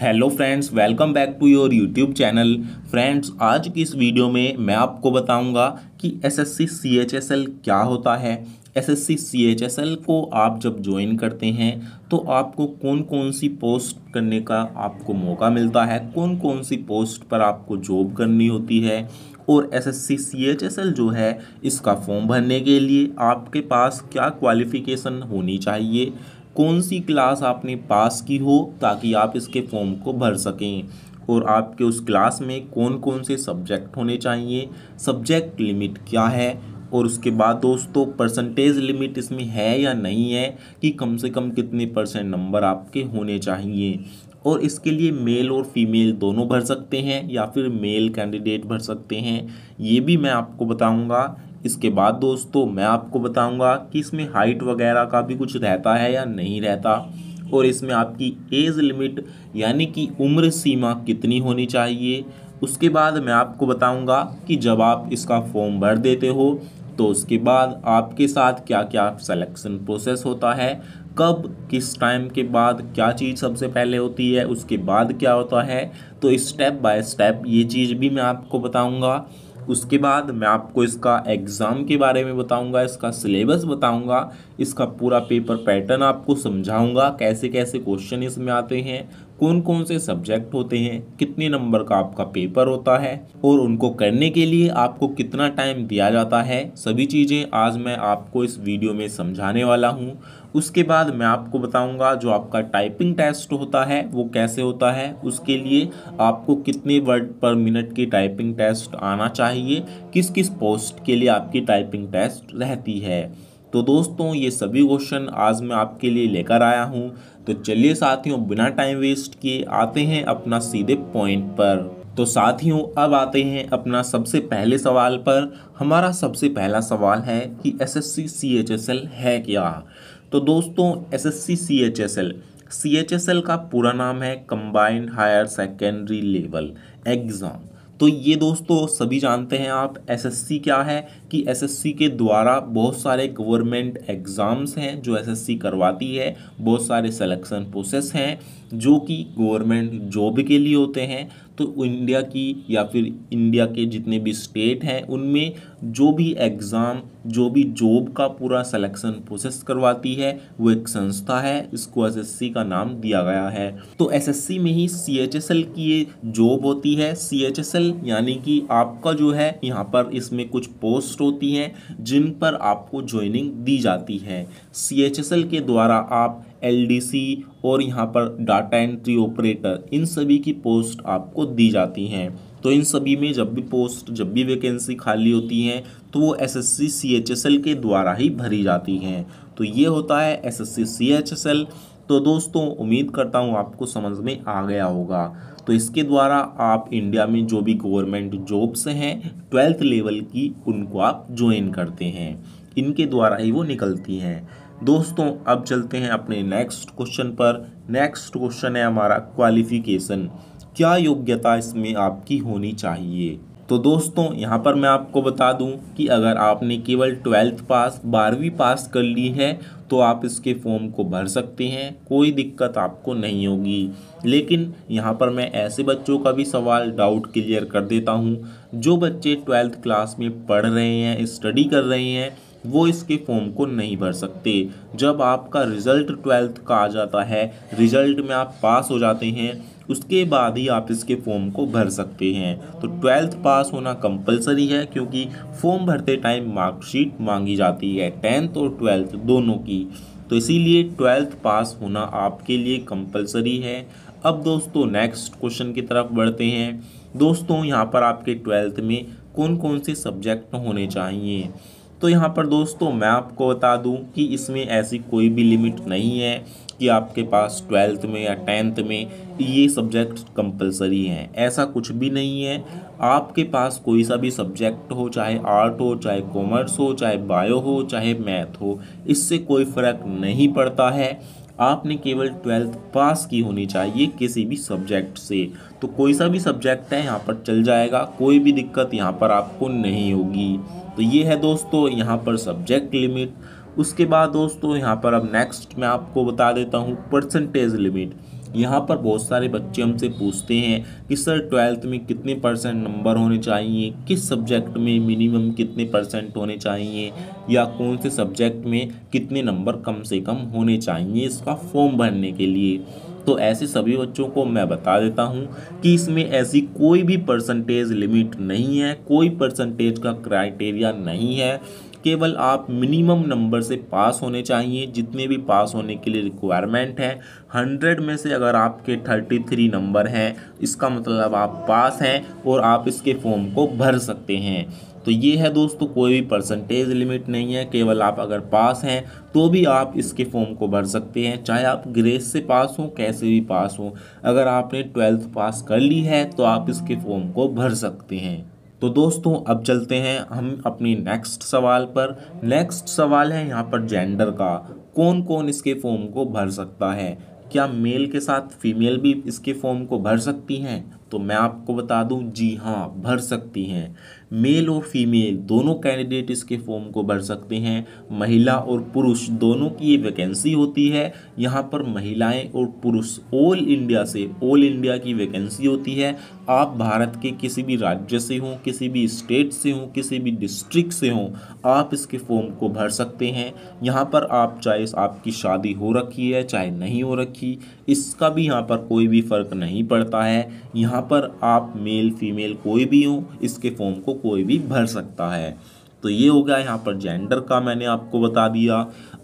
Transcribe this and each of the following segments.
Hello friends, welcome back to your YouTube channel. Friends, आज की इस वीडियो में मैं आपको बताऊंगा कि एसएससी सीएचएसएल क्या होता है। एसएससी सीएचएसएल को आप जब ज्वाइन करते हैं तो आपको कौन कौन सी पोस्ट करने का आपको मौका मिलता है, कौन कौन सी पोस्ट पर आपको जॉब करनी होती है, और एसएससी सीएचएसएल जो है इसका फॉर्म भरने के लिए आपके पास क्या क्वालिफ़िकेशन होनी चाहिए, कौन सी क्लास आपने पास की हो ताकि आप इसके फॉर्म को भर सकें, और आपके उस क्लास में कौन कौन से सब्जेक्ट होने चाहिए, सब्जेक्ट लिमिट क्या है, और उसके बाद दोस्तों परसेंटेज लिमिट इसमें है या नहीं है कि कम से कम कितने परसेंट नंबर आपके होने चाहिए, और इसके लिए मेल और फीमेल दोनों भर सकते हैं या फिर मेल कैंडिडेट भर सकते हैं, ये भी मैं आपको बताऊंगा। इसके बाद दोस्तों मैं आपको बताऊंगा कि इसमें हाइट वगैरह का भी कुछ रहता है या नहीं रहता, और इसमें आपकी एज लिमिट यानी कि उम्र सीमा कितनी होनी चाहिए। उसके बाद मैं आपको बताऊंगा कि जब आप इसका फॉर्म भर देते हो तो उसके बाद आपके साथ क्या क्या सिलेक्शन प्रोसेस होता है, कब किस टाइम के बाद क्या चीज़ सबसे पहले होती है, उसके बाद क्या होता है। तो स्टेप बाय स्टेप ये चीज़ भी मैं आपको बताऊंगा। उसके बाद मैं आपको इसका एग्ज़ाम के बारे में बताऊंगा, इसका सिलेबस बताऊंगा, इसका पूरा पेपर पैटर्न आपको समझाऊंगा, कैसे कैसे क्वेश्चन इसमें आते हैं, कौन कौन से सब्जेक्ट होते हैं, कितने नंबर का आपका पेपर होता है, और उनको करने के लिए आपको कितना टाइम दिया जाता है। सभी चीज़ें आज मैं आपको इस वीडियो में समझाने वाला हूँ। उसके बाद मैं आपको बताऊंगा जो आपका टाइपिंग टेस्ट होता है वो कैसे होता है, उसके लिए आपको कितने वर्ड पर मिनट की टाइपिंग टेस्ट आना चाहिए, किस किस पोस्ट के लिए आपकी टाइपिंग टेस्ट रहती है। तो दोस्तों ये सभी क्वेश्चन आज मैं आपके लिए लेकर आया हूँ। तो चलिए साथियों, बिना टाइम वेस्ट किए आते हैं अपना सीधे पॉइंट पर। तो साथियों अब आते हैं अपना सबसे पहले सवाल पर। हमारा सबसे पहला सवाल है कि एसएससी सीएचएसएल है क्या। तो दोस्तों एसएससी सीएचएसएल का पूरा नाम है combined higher secondary level exam. तो ये दोस्तों सभी जानते हैं आप एसएससी क्या है, कि एसएससी के द्वारा बहुत सारे गवर्नमेंट एग्ज़ाम्स हैं जो एसएससी करवाती है, बहुत सारे सिलेक्शन प्रोसेस हैं जो कि गवर्नमेंट जॉब के लिए होते हैं। तो इंडिया की या फिर इंडिया के जितने भी स्टेट हैं उनमें जो भी एग्ज़ाम, जो भी जॉब का पूरा सिलेक्शन प्रोसेस करवाती है वो एक संस्था है, इसको एसएससी का नाम दिया गया है। तो एसएससी में ही सीएचएसएल की ये जॉब होती है। सीएचएसएल यानी कि आपका जो है यहाँ पर इसमें कुछ पोस्ट होती हैं जिन पर आपको ज्वाइनिंग दी जाती है। सीएचएसएल के द्वारा आप एलडीसी और यहाँ पर डाटा एंट्री ऑपरेटर, इन सभी की पोस्ट आपको दी जाती हैं। तो इन सभी में जब भी वैकेंसी खाली होती हैं तो वो एसएससी सीएचएसएल के द्वारा ही भरी जाती हैं। तो ये होता है एसएससी सीएचएसएल। तो दोस्तों उम्मीद करता हूँ आपको समझ में आ गया होगा। तो इसके द्वारा आप इंडिया में जो भी गवर्नमेंट जॉब्स हैं 12th लेवल की, उनको आप ज्वाइन करते हैं, इनके द्वारा ही वो निकलती हैं। दोस्तों अब चलते हैं अपने नेक्स्ट क्वेश्चन पर। नेक्स्ट क्वेश्चन है हमारा क्वालिफिकेशन, क्या योग्यता इसमें आपकी होनी चाहिए। तो दोस्तों यहाँ पर मैं आपको बता दूं कि अगर आपने केवल 12th पास, 12वीं पास कर ली है तो आप इसके फॉर्म को भर सकते हैं, कोई दिक्कत आपको नहीं होगी। लेकिन यहाँ पर मैं ऐसे बच्चों का भी सवाल डाउट क्लियर कर देता हूँ जो बच्चे 12th क्लास में पढ़ रहे हैं, स्टडी कर रहे हैं, वो इसके फॉर्म को नहीं भर सकते। जब आपका रिजल्ट 12th का आ जाता है, रिजल्ट में आप पास हो जाते हैं, उसके बाद ही आप इसके फॉर्म को भर सकते हैं। तो 12th पास होना कंपलसरी है क्योंकि फॉर्म भरते टाइम मार्कशीट मांगी जाती है 10th और 12th दोनों की। तो इसीलिए 12th पास होना आपके लिए कंपलसरी है। अब दोस्तों नेक्स्ट क्वेश्चन की तरफ बढ़ते हैं। दोस्तों यहाँ पर आपके 12th में कौन कौन से सब्जेक्ट होने चाहिए। तो यहाँ पर दोस्तों मैं आपको बता दूं कि इसमें ऐसी कोई भी लिमिट नहीं है कि आपके पास 12th में या 10th में ये सब्जेक्ट कंपलसरी हैं, ऐसा कुछ भी नहीं है। आपके पास कोई सा भी सब्जेक्ट हो, चाहे आर्ट हो, चाहे कॉमर्स हो, चाहे बायो हो, चाहे मैथ हो, इससे कोई फ़र्क नहीं पड़ता है। आपने केवल 12th पास की होनी चाहिए किसी भी सब्जेक्ट से। तो कोई सा भी सब्जेक्ट है यहाँ पर चल जाएगा, कोई भी दिक्कत यहाँ पर आपको नहीं होगी। तो ये है दोस्तों यहाँ पर सब्जेक्ट लिमिट। उसके बाद दोस्तों यहाँ पर अब नेक्स्ट मैं आपको बता देता हूँ परसेंटेज लिमिट। यहाँ पर बहुत सारे बच्चे हमसे पूछते हैं कि सर 12th में कितने परसेंट नंबर होने चाहिए, किस सब्जेक्ट में मिनिमम कितने परसेंट होने चाहिए, या कौन से सब्जेक्ट में कितने नंबर कम से कम होने चाहिए इसका फॉर्म भरने के लिए। तो ऐसे सभी बच्चों को मैं बता देता हूँ कि इसमें ऐसी कोई भी परसेंटेज लिमिट नहीं है, कोई परसेंटेज का क्राइटेरिया नहीं है। केवल आप मिनिमम नंबर से पास होने चाहिए, जितने भी पास होने के लिए रिक्वायरमेंट है। 100 में से अगर आपके 33 नंबर हैं, इसका मतलब आप पास हैं और आप इसके फॉर्म को भर सकते हैं। तो ये है दोस्तों, कोई भी परसेंटेज लिमिट नहीं है, केवल आप अगर पास हैं तो भी आप इसके फॉर्म को भर सकते हैं, चाहे आप ग्रेस से पास हों, कैसे भी पास हों। अगर आपने 12th पास कर ली है तो आप इसके फॉर्म को भर सकते हैं। तो दोस्तों अब चलते हैं हम अपनी नेक्स्ट सवाल पर। नेक्स्ट सवाल है यहाँ पर जेंडर का, कौन कौन इसके फॉर्म को भर सकता है। क्या मेल के साथ फीमेल भी इसके फॉर्म को भर सकती हैं? तो मैं आपको बता दूं, जी हाँ, भर सकती हैं। मेल और फीमेल दोनों कैंडिडेट इसके फॉर्म को भर सकते हैं। महिला और पुरुष दोनों की ये वैकेंसी होती है। यहाँ पर महिलाएं और पुरुष ऑल इंडिया से, ऑल इंडिया की वैकेंसी होती है। आप भारत के किसी भी राज्य से हों, किसी भी स्टेट से हों, किसी भी डिस्ट्रिक्ट से हों, आप इसके फॉर्म को भर सकते हैं। यहाँ पर आप चाहे आपकी शादी हो रखी है चाहे नहीं हो रखी, इसका भी यहाँ पर कोई भी फ़र्क नहीं पड़ता है। यहाँ पर आप मेल फीमेल कोई भी हो, इसके फॉर्म को कोई भी भर सकता है। तो ये हो गया यहाँ पर जेंडर का, मैंने आपको बता दिया।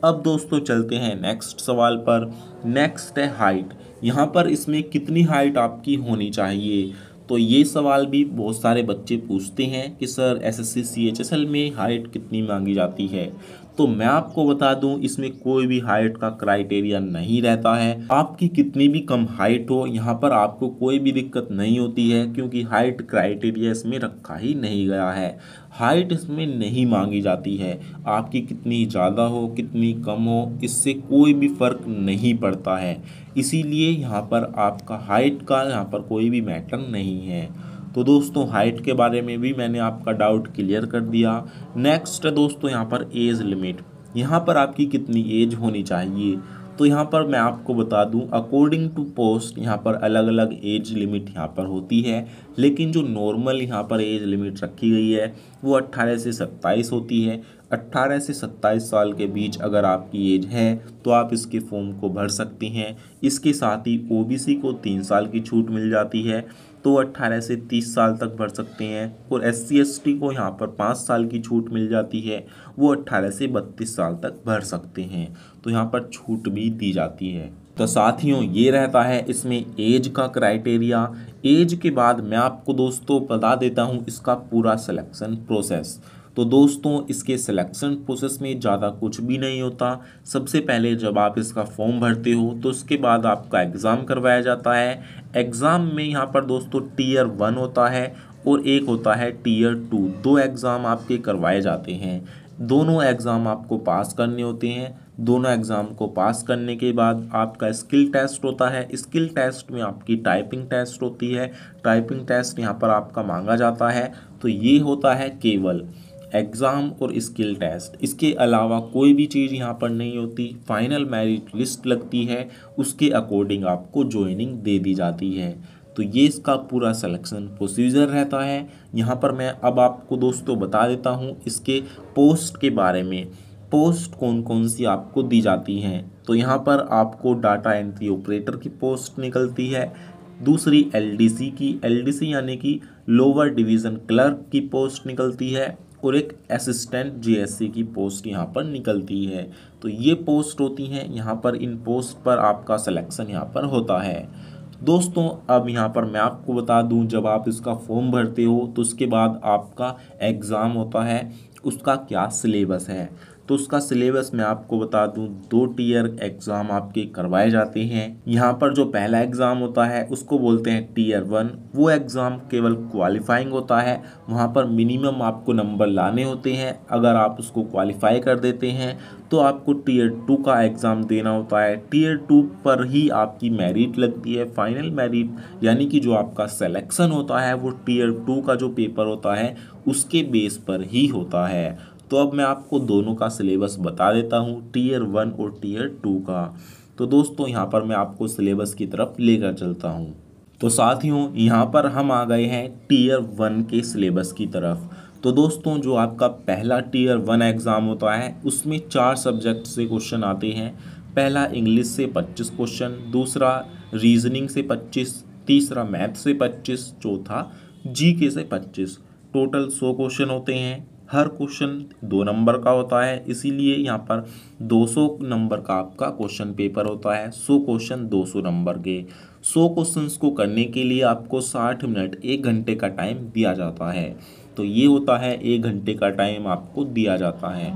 अब दोस्तों चलते हैं नेक्स्ट सवाल पर। नेक्स्ट है हाइट। यहाँ पर इसमें कितनी हाइट आपकी होनी चाहिए। तो ये सवाल भी बहुत सारे बच्चे पूछते हैं कि सर एसएससी सीएचएसएल में हाइट कितनी मांगी जाती है। तो मैं आपको बता दूं, इसमें कोई भी हाइट का क्राइटेरिया नहीं रहता है। आपकी कितनी भी कम हाइट हो, यहाँ पर आपको कोई भी दिक्कत नहीं होती है, क्योंकि हाइट क्राइटेरिया इसमें रखा ही नहीं गया है। हाइट इसमें नहीं मांगी जाती है। आपकी कितनी ज़्यादा हो कितनी कम हो, इससे कोई भी फ़र्क नहीं पड़ता है। इसीलिए यहाँ पर आपका हाइट का यहाँ पर कोई भी मैटर नहीं है। तो दोस्तों हाइट के बारे में भी मैंने आपका डाउट क्लियर कर दिया। नेक्स्ट है दोस्तों यहाँ पर एज लिमिट। यहाँ पर आपकी कितनी एज होनी चाहिए। तो यहाँ पर मैं आपको बता दूं, अकॉर्डिंग टू पोस्ट यहाँ पर अलग अलग एज लिमिट यहाँ पर होती है, लेकिन जो नॉर्मल यहाँ पर एज लिमिट रखी गई है वो 18 से 27 होती है। 18 से 27 साल के बीच अगर आपकी एज है तो आप इसके फॉर्म को भर सकती हैं। इसके साथ ही ओबीसी को 3 साल की छूट मिल जाती है, तो 18 से 30 साल तक भर सकते हैं। और SC ST को यहाँ पर 5 साल की छूट मिल जाती है, वो 18 से 32 साल तक भर सकते हैं। तो यहाँ पर छूट भी दी जाती है। तो साथियों ये रहता है इसमें एज का क्राइटेरिया। एज के बाद मैं आपको दोस्तों बता देता हूँ इसका पूरा सिलेक्शन प्रोसेस। तो दोस्तों इसके सिलेक्शन प्रोसेस में ज़्यादा कुछ भी नहीं होता। सबसे पहले जब आप इसका फॉर्म भरते हो तो उसके बाद आपका एग्ज़ाम करवाया जाता है। एग्ज़ाम में यहाँ पर दोस्तों Tier 1 होता है और एक होता है Tier 2। 2 एग्ज़ाम आपके करवाए जाते हैं। दोनों एग्ज़ाम आपको पास करने होते हैं। दोनों एग्ज़ाम को पास करने के बाद आपका स्किल टेस्ट होता है। स्किल टेस्ट में आपकी टाइपिंग टेस्ट होती है। टाइपिंग टेस्ट यहाँ पर आपका मांगा जाता है। तो ये होता है केवल एग्ज़ाम और स्किल टेस्ट, इसके अलावा कोई भी चीज़ यहाँ पर नहीं होती। फाइनल मेरिट लिस्ट लगती है, उसके अकॉर्डिंग आपको ज्वाइनिंग दे दी जाती है। तो ये इसका पूरा सिलेक्शन प्रोसीजर रहता है। यहाँ पर मैं अब आपको दोस्तों बता देता हूँ इसके पोस्ट के बारे में। पोस्ट कौन कौन सी आपको दी जाती हैं। तो यहाँ पर आपको डाटा एंट्री ऑपरेटर की पोस्ट निकलती है। दूसरी LDC की, LDC यानी कि लोअर डिवीज़न क्लर्क की पोस्ट निकलती है। और एक असिस्टेंट GSC की पोस्ट यहाँ पर निकलती है। तो ये पोस्ट होती हैं यहाँ पर। इन पोस्ट पर आपका सिलेक्शन यहाँ पर होता है। दोस्तों अब यहाँ पर मैं आपको बता दूं, जब आप इसका फॉर्म भरते हो तो उसके बाद आपका एग्ज़ाम होता है। उसका क्या सिलेबस है, तो उसका सिलेबस मैं आपको बता दूं, 2 टीयर एग्ज़ाम आपके करवाए जाते हैं। यहाँ पर जो पहला एग्ज़ाम होता है उसको बोलते हैं Tier 1। वो एग्ज़ाम केवल क्वालिफाइंग होता है। वहाँ पर मिनिमम आपको नंबर लाने होते हैं। अगर आप उसको क्वालिफाई कर देते हैं तो आपको Tier 2 का एग्ज़ाम देना होता है। Tier 2 पर ही आपकी मेरिट लगती है। फाइनल मेरिट यानी कि जो आपका सिलेक्शन होता है वो Tier 2 का जो पेपर होता है उसके बेस पर ही होता है। तो अब मैं आपको दोनों का सिलेबस बता देता हूँ, Tier 1 और Tier 2 का। तो दोस्तों यहाँ पर मैं आपको सिलेबस की तरफ लेकर चलता हूँ। तो साथियों यहाँ पर हम आ गए हैं टीयर 1 के सिलेबस की तरफ। तो दोस्तों जो आपका पहला टीयर 1 एग्ज़ाम होता है उसमें 4 सब्जेक्ट से क्वेश्चन आते हैं। पहला इंग्लिश से 25 क्वेश्चन, दूसरा रीजनिंग से 25, तीसरा मैथ से 25, चौथा जीके से 25। टोटल 100 क्वेश्चन होते हैं। हर क्वेश्चन 2 नंबर का होता है, इसीलिए यहाँ पर 200 नंबर का आपका क्वेश्चन पेपर होता है। 100 क्वेश्चन 200 नंबर के। 100 क्वेश्चंस को करने के लिए आपको 60 मिनट 1 घंटे का टाइम दिया जाता है। तो ये होता है 1 घंटे का टाइम आपको दिया जाता है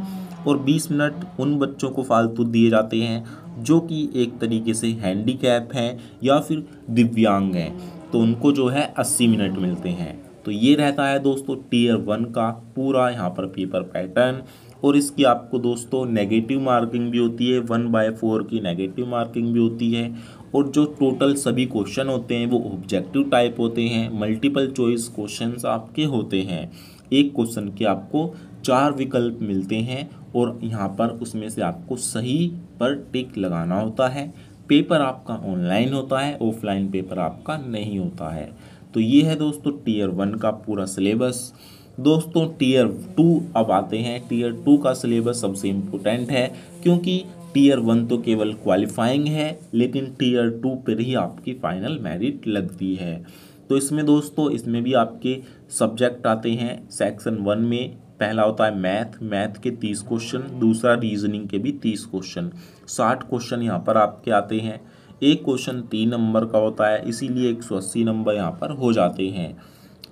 और 20 मिनट उन बच्चों को फालतू दिए जाते हैं जो कि एक तरीके से हैंडीकैप हैं या फिर दिव्यांग हैं, तो उनको जो है 80 मिनट मिलते हैं। तो ये रहता है दोस्तों टीयर 1 का पूरा यहाँ पर पेपर पैटर्न। और इसकी आपको दोस्तों नेगेटिव मार्किंग भी होती है, 1/4 की नेगेटिव मार्किंग भी होती है। और जो टोटल सभी क्वेश्चन होते हैं वो ऑब्जेक्टिव टाइप होते हैं, मल्टीपल चॉइस क्वेश्चंस आपके होते हैं। एक क्वेश्चन के आपको 4 विकल्प मिलते हैं और यहाँ पर उसमें से आपको सही पर टिक लगाना होता है। पेपर आपका ऑनलाइन होता है, ऑफलाइन पेपर आपका नहीं होता है। तो ये है दोस्तों टीयर 1 का पूरा सिलेबस। दोस्तों टीयर 2 अब आते हैं। टीयर 2 का सिलेबस सबसे इम्पोर्टेंट है क्योंकि टीयर 1 तो केवल क्वालिफाइंग है, लेकिन टीयर 2 पर ही आपकी फाइनल मेरिट लगती है। तो इसमें दोस्तों इसमें भी आपके सब्जेक्ट आते हैं। सेक्शन 1 में पहला होता है मैथ के 30 क्वेश्चन, दूसरा रीजनिंग के भी 30 क्वेश्चन, 60 क्वेश्चन यहाँ पर आपके आते हैं। एक क्वेश्चन 3 नंबर का होता है, इसीलिए 180 नंबर यहाँ पर हो जाते हैं।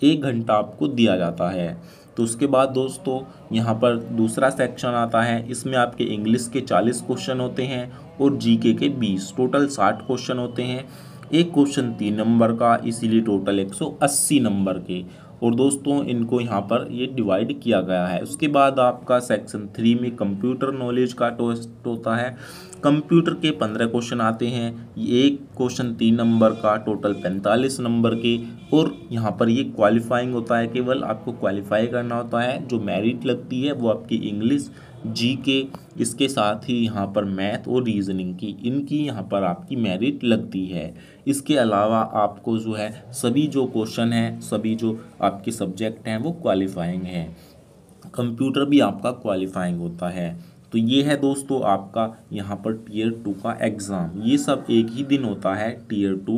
1 घंटा आपको दिया जाता है। तो उसके बाद दोस्तों यहाँ पर दूसरा सेक्शन आता है। इसमें आपके इंग्लिश के 40 क्वेश्चन होते हैं और जीके के 20, टोटल 60 क्वेश्चन होते हैं। एक क्वेश्चन 3 नंबर का, इसीलिए टोटल 180 नंबर के। और दोस्तों इनको यहाँ पर ये डिवाइड किया गया है। उसके बाद आपका सेक्शन 3 में कंप्यूटर नॉलेज का टेस्ट होता है। कंप्यूटर के 15 क्वेश्चन आते हैं। एक क्वेश्चन 3 नंबर का, टोटल 45 नंबर के। और यहाँ पर ये क्वालिफाइंग होता है, केवल आपको क्वालिफाई करना होता है। जो मेरिट लगती है वो आपकी इंग्लिश, जीके, इसके साथ ही यहाँ पर मैथ और रीजनिंग की, इनकी यहाँ पर आपकी मेरिट लगती है। इसके अलावा आपको जो है सभी जो क्वेश्चन हैं, सभी जो आपके सब्जेक्ट हैं वो क्वालिफाइंग हैं। कंप्यूटर भी आपका क्वालिफाइंग होता है। तो ये है दोस्तों आपका यहाँ पर टीयर 2 का एग्ज़ाम। ये सब एक ही दिन होता है टीयर 2।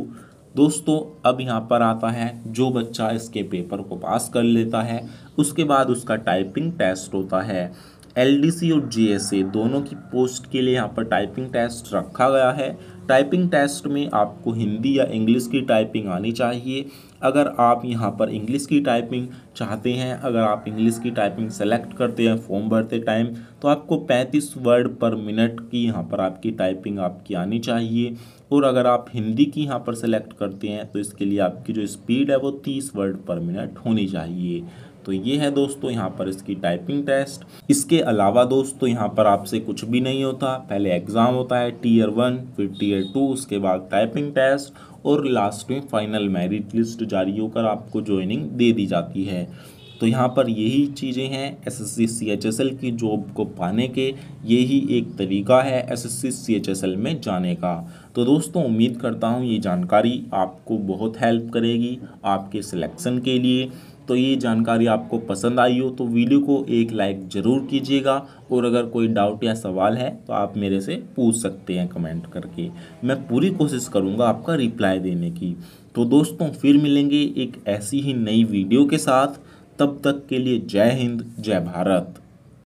दोस्तों अब यहाँ पर आता है जो बच्चा इसके पेपर को पास कर लेता है उसके बाद उसका टाइपिंग टेस्ट होता है। एलडीसी और जीएसए दोनों की पोस्ट के लिए यहाँ पर टाइपिंग टेस्ट रखा गया है। टाइपिंग टेस्ट में आपको हिंदी या इंग्लिश की टाइपिंग आनी चाहिए। अगर आप यहाँ पर इंग्लिश की टाइपिंग चाहते हैं, अगर आप इंग्लिश की टाइपिंग सेलेक्ट करते हैं फॉर्म भरते टाइम, तो आपको 35 वर्ड पर मिनट की यहाँ पर आपकी टाइपिंग आपकी आनी चाहिए। और अगर आप हिंदी की यहाँ पर सेलेक्ट करते हैं तो इसके लिए आपकी जो स्पीड है वो 30 वर्ड पर मिनट होनी चाहिए। तो ये है दोस्तों यहाँ पर इसकी टाइपिंग टेस्ट। इसके अलावा दोस्तों यहाँ पर आपसे कुछ भी नहीं होता। पहले एग्ज़ाम होता है टीयर 1, फिर टीयर 2, उसके बाद टाइपिंग टेस्ट और लास्ट में फाइनल मेरिट लिस्ट जारी होकर आपको ज्वाइनिंग दे दी जाती है। तो यहाँ पर यही चीज़ें हैं एसएससी सीएचएसएल की जॉब को पाने के। यही एक तरीका है एसएससी सीएचएसएल में जाने का। तो दोस्तों उम्मीद करता हूँ ये जानकारी आपको बहुत हेल्प करेगी आपके सिलेक्शन के लिए। तो ये जानकारी आपको पसंद आई हो तो वीडियो को एक लाइक ज़रूर कीजिएगा। और अगर कोई डाउट या सवाल है तो आप मेरे से पूछ सकते हैं कमेंट करके। मैं पूरी कोशिश करूँगा आपका रिप्लाई देने की। तो दोस्तों फिर मिलेंगे एक ऐसी ही नई वीडियो के साथ। तब तक के लिए जय हिंद, जय भारत।